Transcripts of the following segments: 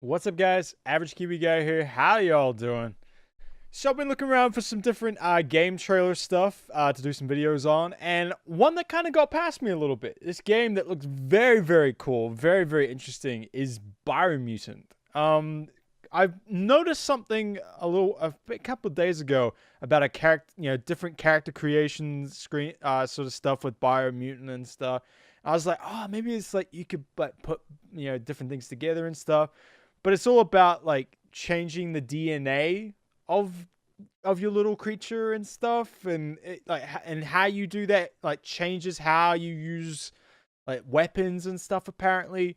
What's up, guys? Average Kiwi Guy here. How y'all doing? So I've been looking around for some different game trailer stuff to do some videos on, and one that kind of got past me a little bit. This game that looks very, very cool, very, very interesting is Biomutant. I've noticed something a couple of days ago about a character, different character creation screen, sort of stuff with Biomutant and stuff. I was like, oh, maybe it's like you could like put different things together and stuff. But it's all about like changing the DNA of your little creature and stuff, and and how you do that like changes how you use like weapons and stuff. Apparently,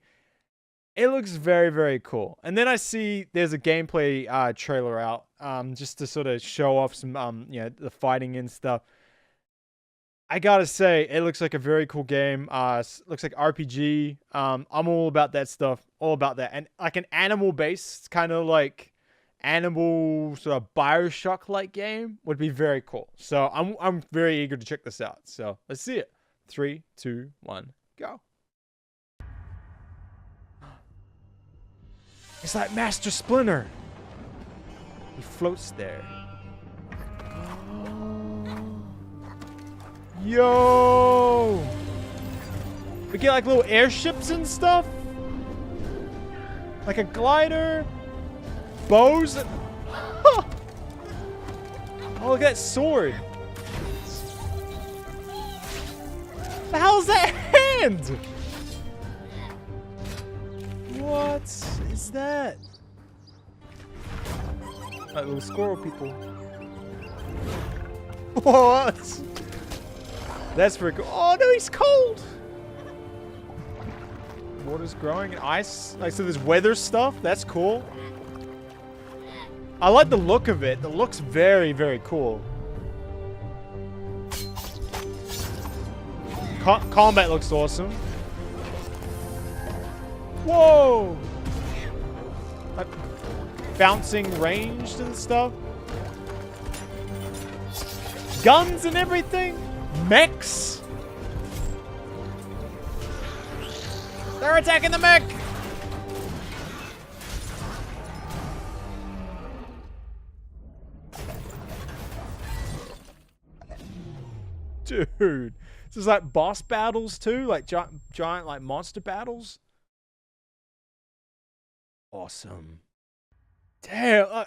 it looks very, very cool. And then I see there's a gameplay trailer out, just to sort of show off some the fighting and stuff. I gotta say, it looks like a very cool game. Looks like RPG. I'm all about that stuff. All about that. And like an animal-based, kind of like animal sort of Bioshock-like game would be very cool. So I'm very eager to check this out. So let's see it. 3, 2, 1, go. It's like Master Splinter. He floats there. Yo! We get like little airships and stuff. Like a glider. Bows. Oh, look at that sword. The hell's that hand? What is that? Like little squirrel people. What? That's pretty cool. Oh no, he's cold. Water's growing and ice. Like, so there's weather stuff. That's cool. I like the look of it. It looks very, very cool. Combat looks awesome. Whoa! Like bouncing ranged and stuff. Guns and everything. Mechs. They're attacking the mech. Dude, this is like boss battles too, like giant like monster battles. Awesome. Damn,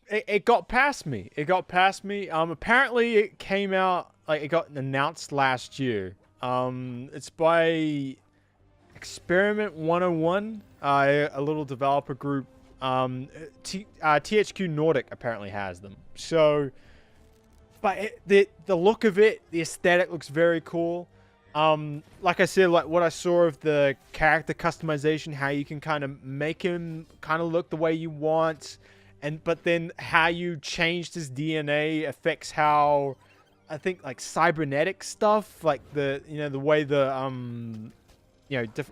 it got past me. It got past me. Apparently it came out, like it got announced last year. It's by Experiment 101, a little developer group. THQ Nordic apparently has them. So, but the look of it, the aesthetic looks very cool. Like I said, like what I saw of the character customization, how you can kind of make him kind of look the way you want. But then how you changed his DNA affects how, I think, like cybernetic stuff, like the way the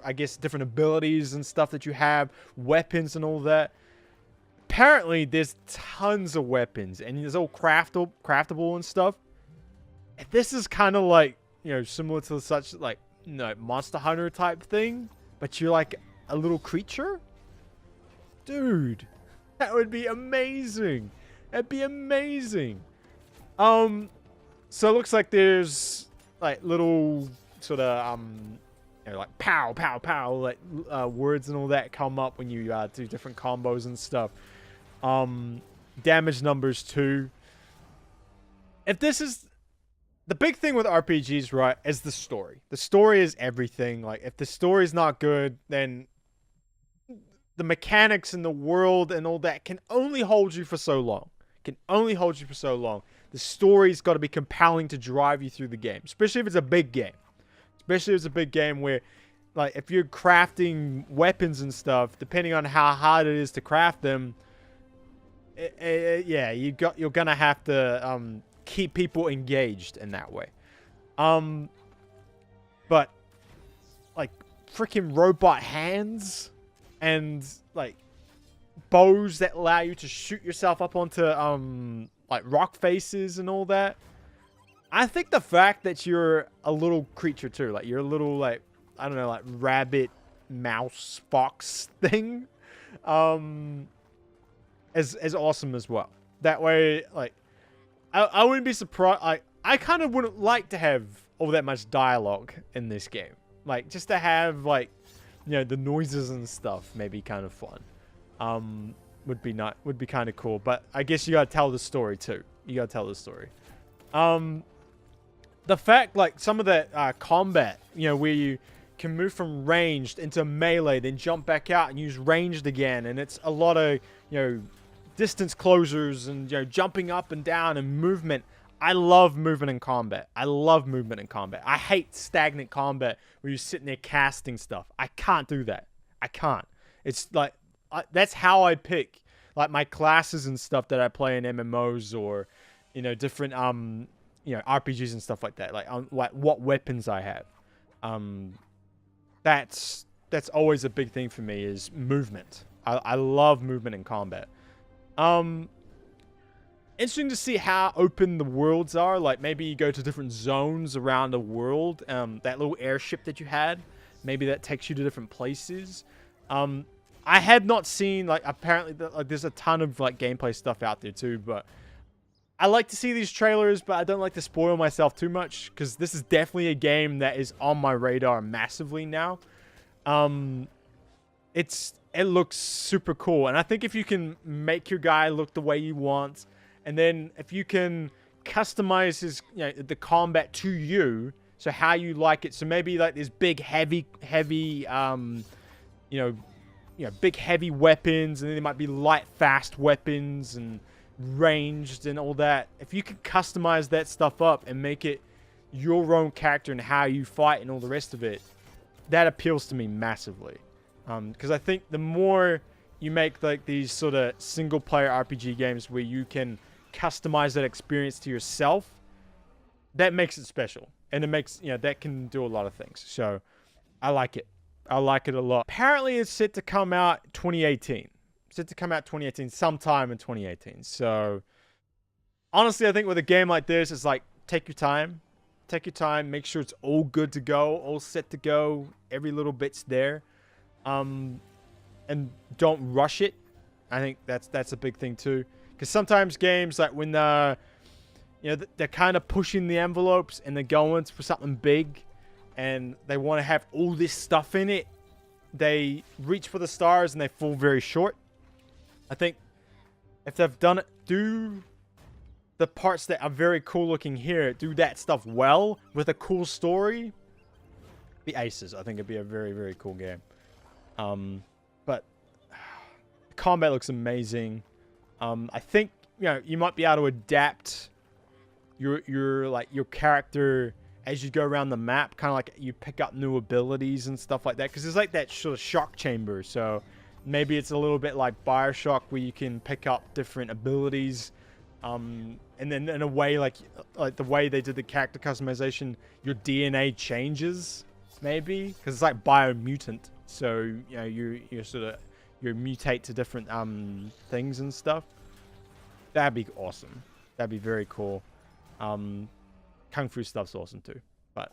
I guess different abilities and stuff that you have, weapons and all that. Apparently there's tons of weapons and it's all craftable and stuff. This is kind of like, similar to such like Monster Hunter type thing, but you're like a little creature. Dude, that would be amazing. That'd be amazing. So it looks like there's like little sort of like pow pow pow, like words and all that come up when you do different combos and stuff. Damage numbers too. If this is the big thing with RPGs, right, is the story. The story is everything. Like if the story's not good, then the mechanics in the world and all that can only hold you for so long. Can only hold you for so long. The story's got to be compelling to drive you through the game, especially if it's a big game. Especially if it's a big game where, like, if you're crafting weapons and stuff, depending on how hard it is to craft them, yeah, you're gonna have to keep people engaged in that way. But like freaking robot hands and like bows that allow you to shoot yourself up onto like rock faces and all that. I think the fact that you're a little creature too, like you're a little like, I don't know, like rabbit, mouse, fox thing, as awesome as well. That way, like, I wouldn't be surprised. I kind of wouldn't like to have all that much dialogue in this game. Like, just to have, like, you know, the noises and stuff may be kind of fun. Would be kind of cool. But I guess you gotta tell the story too. You gotta tell the story. The fact, like, some of that combat, you know, where you can move from ranged into melee, then jump back out and use ranged again, and it's a lot of, you know, distance closures and, you know, jumping up and down and movement. I love movement in combat. I love movement in combat. I hate stagnant combat where you're sitting there casting stuff. I can't do that. I can't. It's like, that's how I pick, like, my classes and stuff that I play in MMOs or, you know, different, you know, RPGs and stuff like that. Like what weapons I have. That's always a big thing for me is movement. I love movement in combat. Interesting to see how open the worlds are. Like, maybe you go to different zones around the world. That little airship that you had, maybe that takes you to different places. I had not seen, like, apparently, like, there's a ton of, like, gameplay stuff out there too, but I like to see these trailers, but I don't like to spoil myself too much, because this is definitely a game that is on my radar massively now. It looks super cool, and I think if you can make your guy look the way you want, and then if you can customize his, you know, the combat to you, so how you like it. So maybe like this big, heavy, you know, big, heavy weapons, and then there might be light, fast weapons and ranged and all that. If you can customize that stuff up and make it your own character and how you fight and all the rest of it, that appeals to me massively. Because I think the more you make like these sort of single player RPG games where you can customize that experience to yourself, that makes it special, and it makes, you know, that can do a lot of things. So I like it. I like it a lot. Apparently it's set to come out 2018. Set to come out 2018, sometime in 2018. So honestly, I think with a game like this, it's like, take your time. Take your time. Make sure it's all good to go, all set to go. Every little bit's there. And don't rush it. I think that's a big thing too. Because sometimes games, like when you know, they're kind of pushing the envelopes and they're going for something big, and they want to have all this stuff in it, they reach for the stars and they fall very short. I think if they've done it, do the parts that are very cool looking here, do that stuff well with a cool story, be aces. I think it'd be a very, very cool game. But the combat looks amazing. I think, you know, you might be able to adapt your character as you go around the map, kind of like you pick up new abilities and stuff like that, because there's like that sort of shock chamber. So maybe it's a little bit like Bioshock, where you can pick up different abilities, and then in a way, like the way they did the character customization, your DNA changes, maybe, because it's like Biomutant. So, you know, you mutate to different things and stuff. That'd be awesome. That'd be very cool. Kung Fu stuff's awesome too. But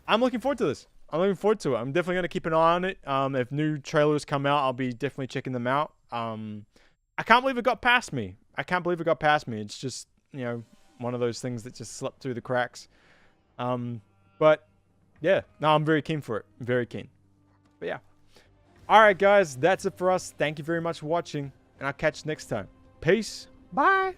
I'm looking forward to this. I'm looking forward to it. I'm definitely going to keep an eye on it. If new trailers come out, I'll be definitely checking them out. I can't believe it got past me. I can't believe it got past me. It's just, you know, one of those things that just slipped through the cracks. But yeah, no, I'm very keen for it. Very keen. But yeah. Alright guys, that's it for us. Thank you very much for watching, and I'll catch you next time. Peace. Bye.